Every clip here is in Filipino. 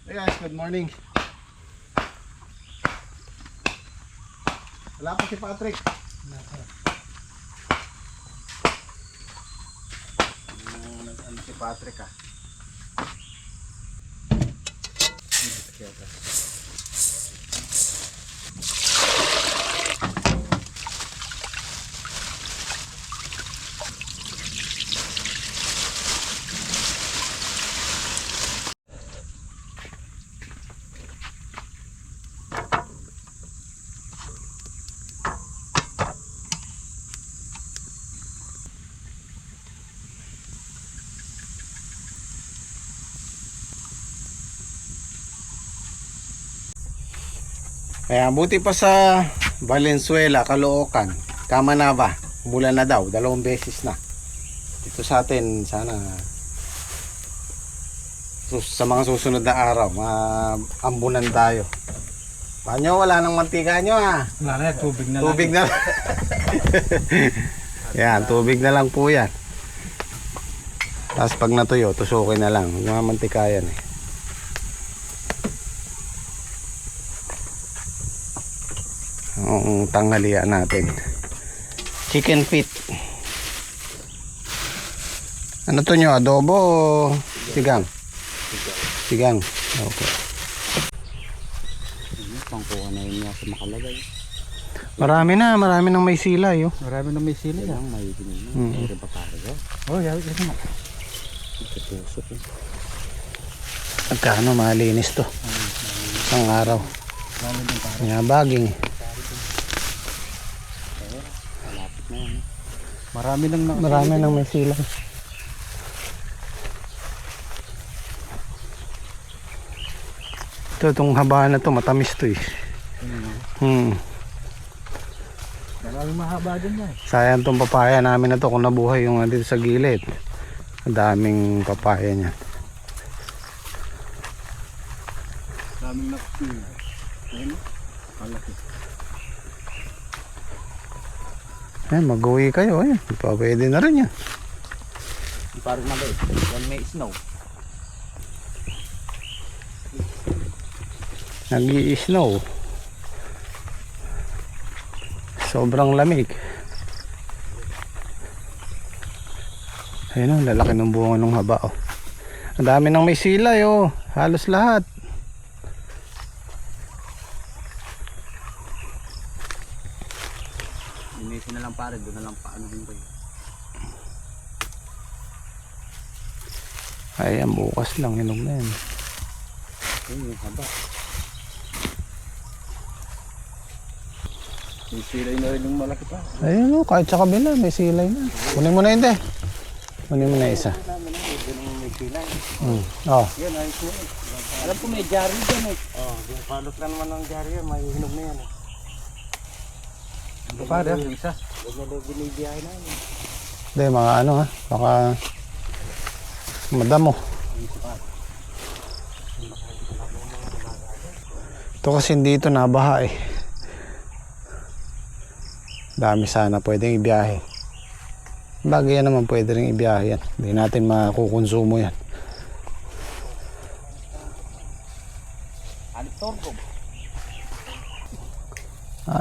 Hey guys, good morning. Wala pa si Patrick. Ano si Patrick ah? Kaya buti pa sa Valenzuela, Caloocan, Camanaba, umulan na daw, 2 beses na. Ito sa atin, sana sa mga susunod na araw, maambunan tayo. Paano, wala nang mantika nyo ah. Wala na, tubig na lang. Tubig na lang. Yan, tubig na lang po yan. Tapos pag natuyo, tusukin na lang. Mga mantika yan eh. Ang tanghalian natin, chicken feet. Ano to nyo, adobo o sigang? Sigang, okay. Pangkuha na yun nga sa makalagay. Marami nang may sila yo. Marami na may sila yan. May ginino. Mayroon pa pare. Oh, yaw, ito na. Ito po. Magkano malinis to? Isang araw. Nga baging. Marami nang may sila. Itong haba na to, matamis to eh. Maraming mahaba dyan yan. Sayang tong papaya namin na to kung nabuhay yung dito sa gilid. Ang daming papaya niyan. Maraming nakasila. Ayun, malaki. Mag-uwi kayo. Pwede na rin yan. Parang maliit. Yan may snow. Nag-i-snow. Sobrang lamig. Ayun o, lalaki ng bunga ng haba oh. Ang dami nang may silay oh. Halos lahat. Imisin na lang pare, doon na lang paano din kayo. Ayan, bukas lang. Hinog na yan. Ayun yung haba. May silay na rin yung malaki pa. Ayun o, kahit sa kabila may silay na. Kunin mo na yun de. Kunin mo na isa. May silay. Oh. Yan, ayos mo eh. Alam ko may jari dyan eh. Yung palot na naman ng jari yan, may hinog na yan eh. Ito pa yung isa. Huwag na daw binibiyahe na yun. Hindi, mga ano ha. Baka madamo. Ito kasi dito nabaha eh. Dami sana pwedeng ibiyahe. Bagay yan naman pwede rin ibiyahe yan. Hindi natin makukonsumo yan. Alip torko.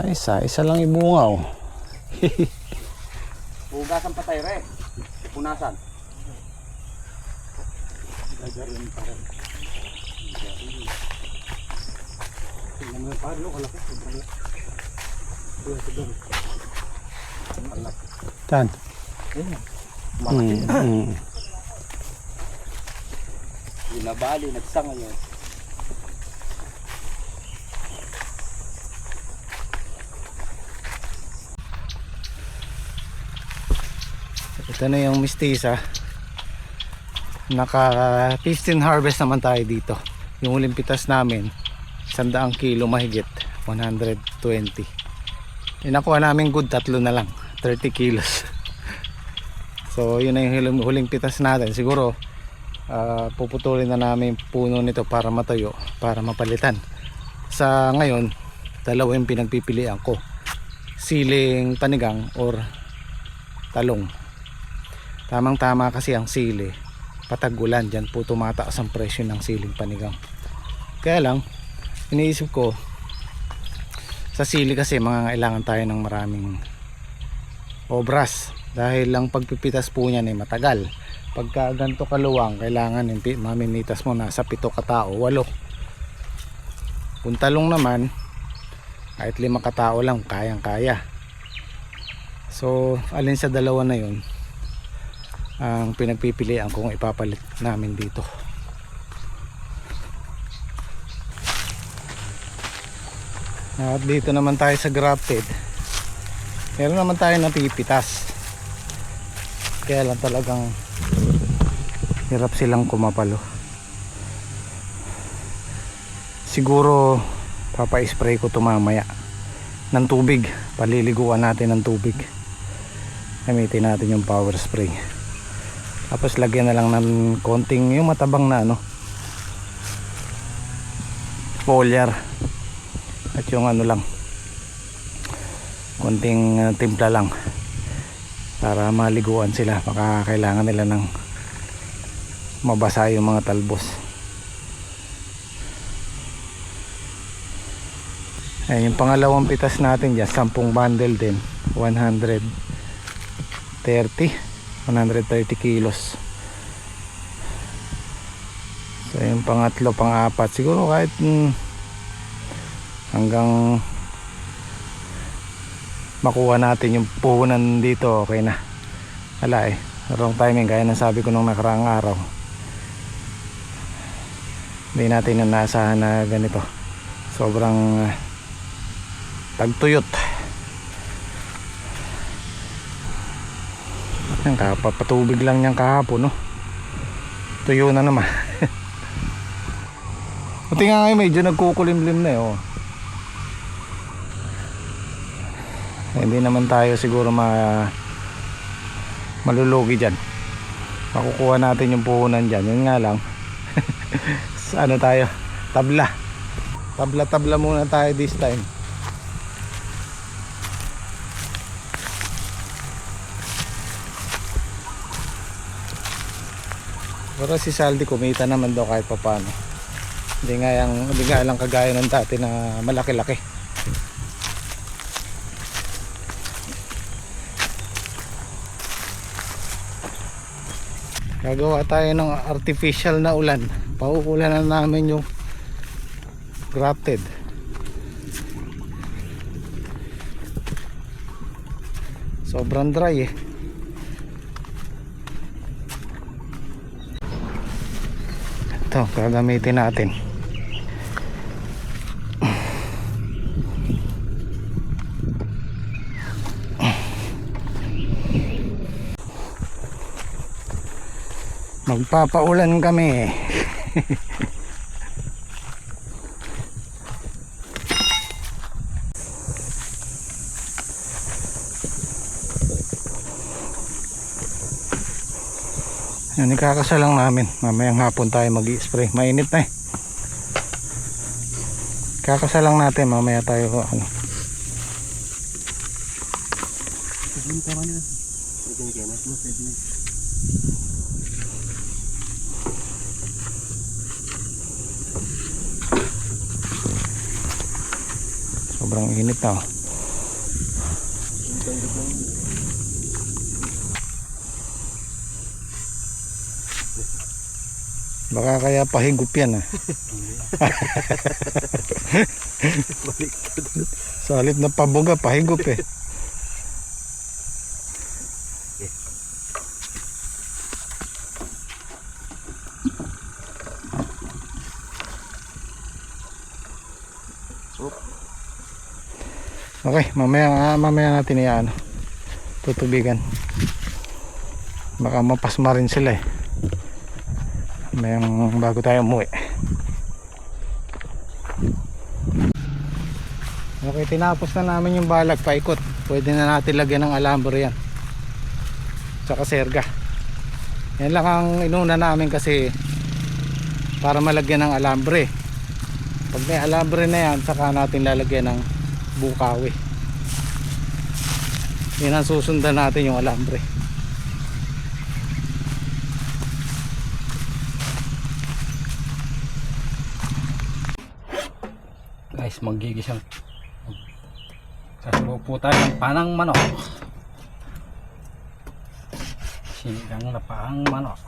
Isa lang ibungaw. Hugasan pa tayo re. Punasan. Tan. Binabali, nagsanga yun. Ito na yung mistisa. Naka 15 harvest naman tayo dito. Yung huling pitas namin 100 kilo mahigit, 120. Nakuha namin good, 3 na lang, 30 kilos. So yun na yung huling pitas natin. Siguro puputulin na namin puno nito para matayo, para mapalitan. Sa ngayon, dalawa yung pinagpipilian ko, siling panigang or talong. Tamang tama kasi ang sili, patag-ulan, dyan po tumataas ang presyo ng siling panigang. Kaya lang, iniisip ko, sa sili kasi mga kailangan tayo ng maraming obras. Dahil lang pagpipitas po niyan ay matagal. Pagka ganito kaluwang, kailangan mamimitas mo nasa 7 katao, 8. Kung talong naman, kahit 5 katao lang, kayang kaya. So, alin sa dalawa na yun ang pinagpipilian kung ipapalit namin dito. At dito naman tayo sa grafted. Meron naman tayo napipitas. Kaya lang talagang hirap silang kumapalo. Siguro papa-spray ko ito mamaya ng tubig. Paliliguan natin ng tubig. Gamitin natin yung power spray. Tapos lagyan na lang ng konting yung matabang na foliar. At yung lang, konting timpla lang para maliguan sila. Baka kailangan nila ng mabasa yung mga talbos. Ayan, yung pangalawang pitas natin dyan, 10 bundle din, 130 kilos. So yung pangatlo, pang-apat, siguro kahit hanggang makuha natin yung puhunan dito, okay na. Wala wrong timing, kaya nasabi ko nung nakaraang araw, hindi natin naasahan na ganito. Sobrang tagtuyot. Yan, kapapatubig lang niyang kahapon, no? Tuyo na naman. Buti nga ngayon medyo nagkukulimlim na hindi naman tayo siguro malulugi dyan. Makukuha natin yung puhunan dyan. Yun nga lang ano tayo, tabla muna tayo this time. Pero si Saldi kumita naman daw kahit papano. Hindi nga lang kagaya ng dati na malaki-laki. Gagawa tayo ng artificial na ulan. Pauulanan namin yung grafted. Sobrang dry Ito, gagamitin natin. Magpapaulan kami. Yan, ikakasal lang namin. Mamayang hapon tayo mag-i-spray. Mainit na Kakasal lang natin. Mamaya tayo sobrang init na Baka kaya pahigup yan Sa halip na pabuga, pahigup Okay, mamaya natin tutubigan. Baka mapasma rin sila Mayang bago tayo umuwi. Okay, tinapos na namin yung balag, paikot. Pwede na natin lagyan ng alambre yan. Tsaka serga. Yan lang ang inuna namin kasi para malagyan ng alambre. Pag may alambre na yan, saka natin lalagyan ng bukawi. Yan ang susundan natin, yung alambre. Guys, magigisang sasubo po tayo ng panang manok. Sinigang na paang manok.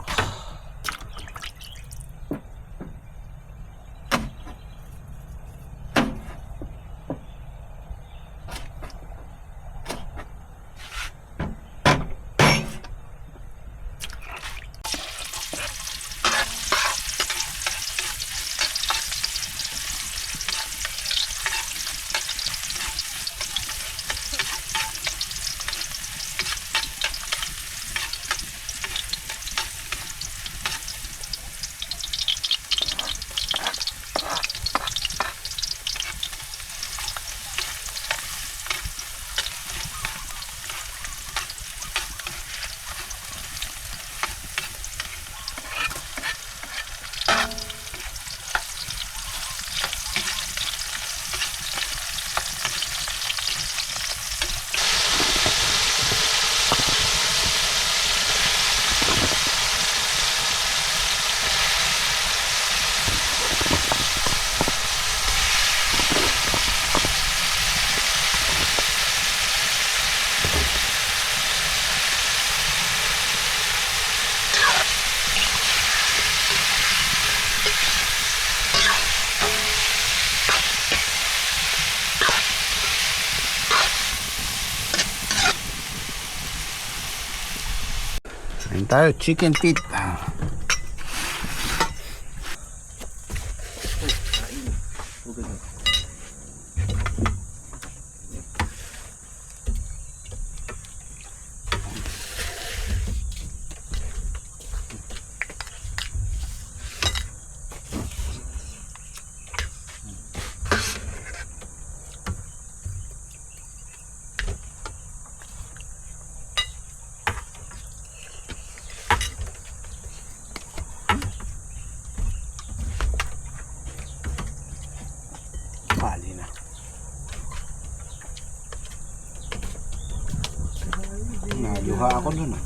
Ayun tayo, chicken feet. Pali na. Naluha ako dun ah.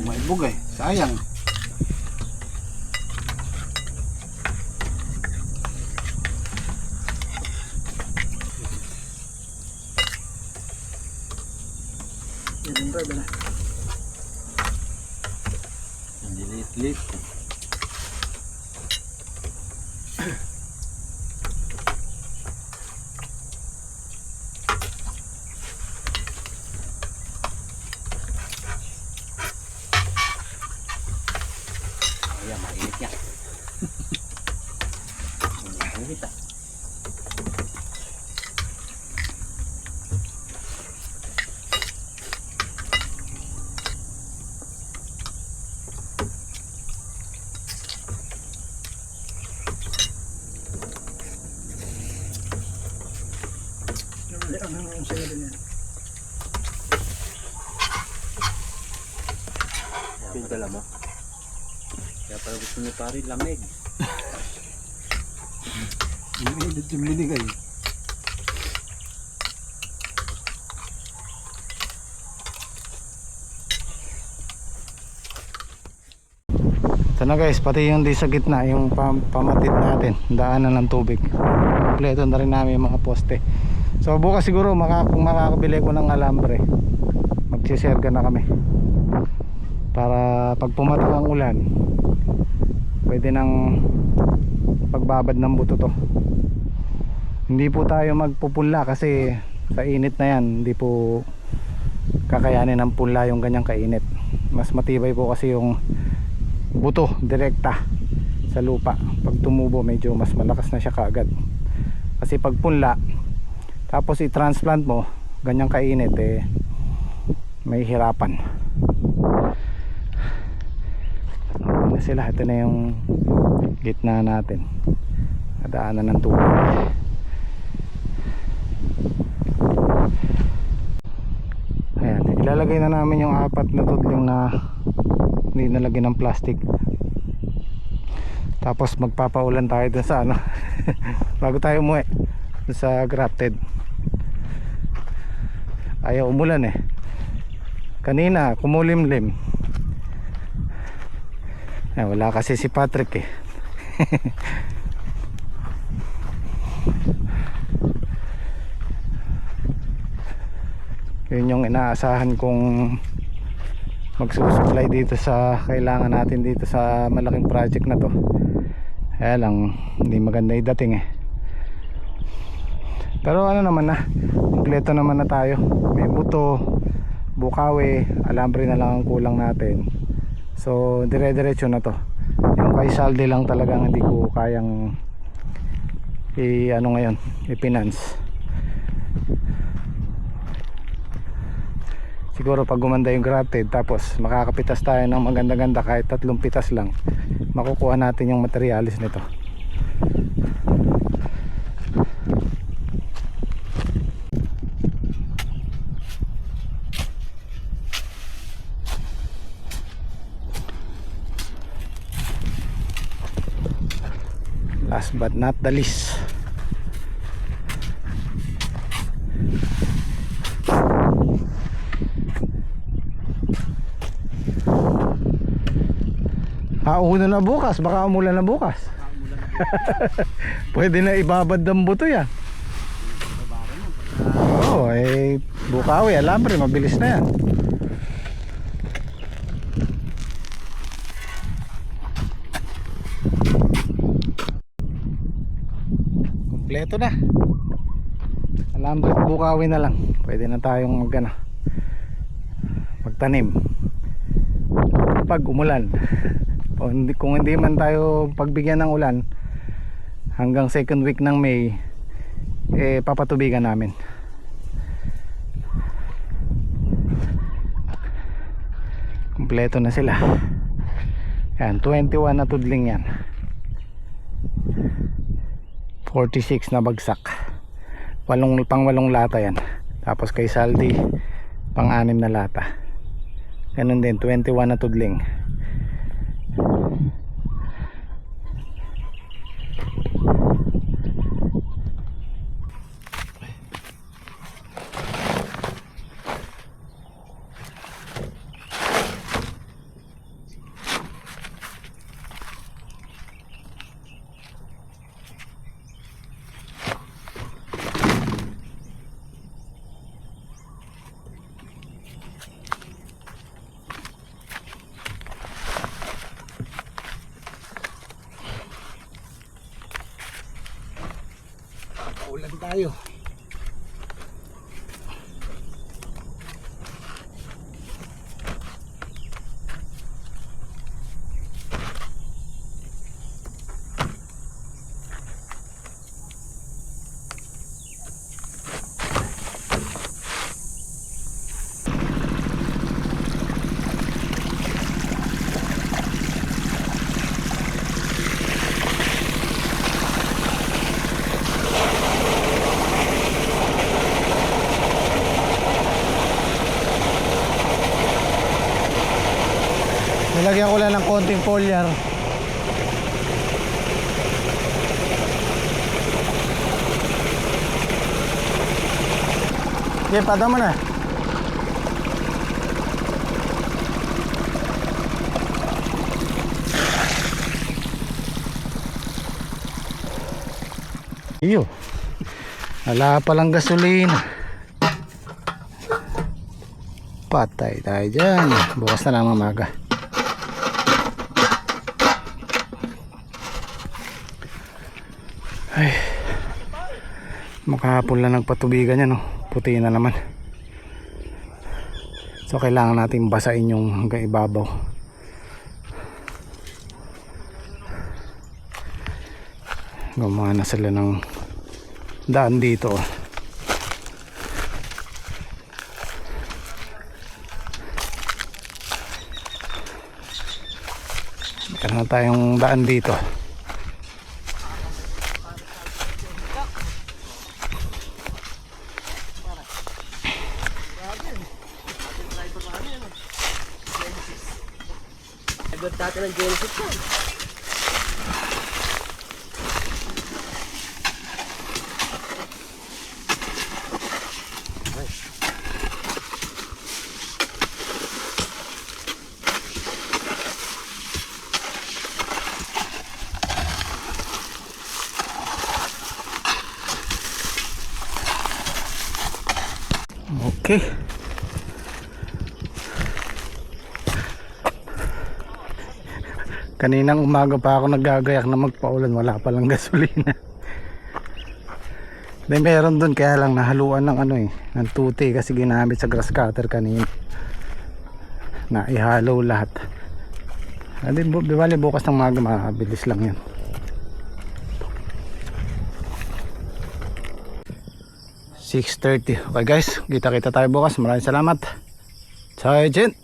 Maibog eh, sayang. Hindi lit-lit. Ayan, mainit yan. Mainit ah. Pinta mo. Kaya pala gusto niyo pare lamig. Init yung binigay. Ito na guys, pati yung di sa gitna, yung pamatit natin, daanan ng tubig. Kompleto na rin namin yung mga poste. So bukas siguro kung makakabili ko ng alambre, magsiserga na kami. Para pag pumatak ang ulan, pwede nang pagbabad ng buto to. Hindi po tayo magpupunla kasi sa init na yan, hindi po kakayanin ng punla yung ganyang kainit. Mas matibay po kasi yung buto direkta sa lupa. Pag tumubo medyo mas malakas na siya kaagad. Kasi pag punla tapos i-transplant mo ganyang kainit eh may hirapan. Ano na sila, ito na yung gitna natin, nadaanan ng tubig. Ayan, ilalagay na namin yung 4 na tudling na hindi nalagyan ng plastic. Tapos magpapaulan tayo dun sa ano bago tayo umuwi dun sa grafted. Ayaw umulan eh, kanina kumulimlim. Wala kasi si Patrick eh. Yun yung inaasahan kong magsusupply dito sa kailangan natin dito sa malaking project na to. Kaya lang hindi maganda idating eh. Pero ano naman na, kompleto naman na tayo. May buto, bukawi, alambre na lang ang kulang natin. So dire-diretso na to. Yung kay saldi lang talagang hindi ko kayang i-finance. Siguro pag gumanda yung grafted, tapos makakapitas tayo ng maganda-ganda kahit 3 pitas lang, makukuha natin yung materialis nito. Last but not the least, una na bukas, baka umulan na bukas. Pwede na ibabad ng buto yan. Oo, bukawi, alambre, mabilis na yan. Kompleto na. Alambre at bukawi na lang. Pwede na tayong magtanim pag umulan. Kung hindi man tayo pagbigyan ng ulan hanggang 2nd week ng May, papatubigan namin. Kompleto na sila. Yan, 21 na tudling yan, 46 na bagsak, pang 8 lata yan. Tapos kay saldi pang 6 na lata. Ganun din, 21 na tudling. Ulan tayo. Nilagyan ko lang ng konting foliar. Okay, pada mo na. Iyo. Wala palang gasolina. Patay tayo dyan. Bukas na lang mamaga. Ay, makahapon lang nagpatubigan yan, no? Puti na naman. So kailangan natin basain yung hanggang ibabaw. Gumawa na sila ng daan dito. Meron na tayong daan dito. Dati ng Genesis yan. Okay. Kaninang umaga pa ako naggagayak na magpaulan, wala palang gasolina. Then meron dun, kaya lang nahaluan ng ano ng tuti kasi ginamit sa grass cutter kanina. Na ihalo lahat. Adi bali bukas ng umaga mabilis lang 'yan. (6:30) Okay guys, kita-kita tayo bukas. Maraming salamat. Ciao, Jen.